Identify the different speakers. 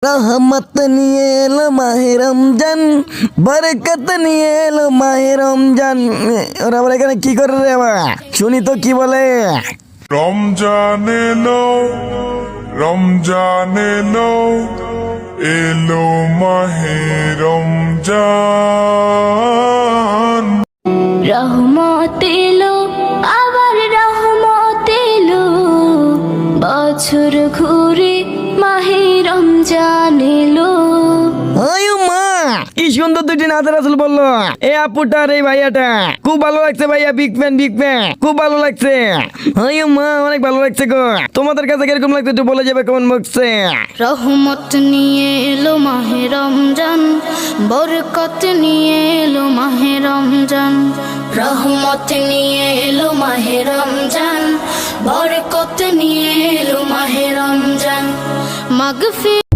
Speaker 1: রহমত নিয়ে এলো মাহে রমজান, বরকত নিয়ে এলো মাহে রমজান। ওরা আবার এখানে কি করে রে বাবা, শুনি তো কি বলে।
Speaker 2: রমজান এলো, রমজান এলো, এলো মাহে রমজান।
Speaker 3: রহমত এলো, আবার রহমত এলো, বছর ঘুরে মাহে রমজান এলো।
Speaker 1: আয়ু মা, কি সুন্দর দুইটি নাচের আসল বললো এই আপুটা আর এই ভাইয়াটা। খুব ভালো লাগছে ভাইয়া, বিগ ফ্যান বিগ ফ্যান, খুব ভালো লাগছে। আয়ু মা, অনেক ভালো লাগছে গো। তোমাদের কাছে কিরকম লাগছে একটু বলে যাবে কমেন্ট বক্সে।
Speaker 3: রহমত নিয়ে এলো মাহে রমজান, বরকত নিয়ে এলো মাহে রমজান। রহমত নিয়ে এলো মাহে রমজান, বরকত নিয়ে এলো মাহে রমজান। মাগফিরাত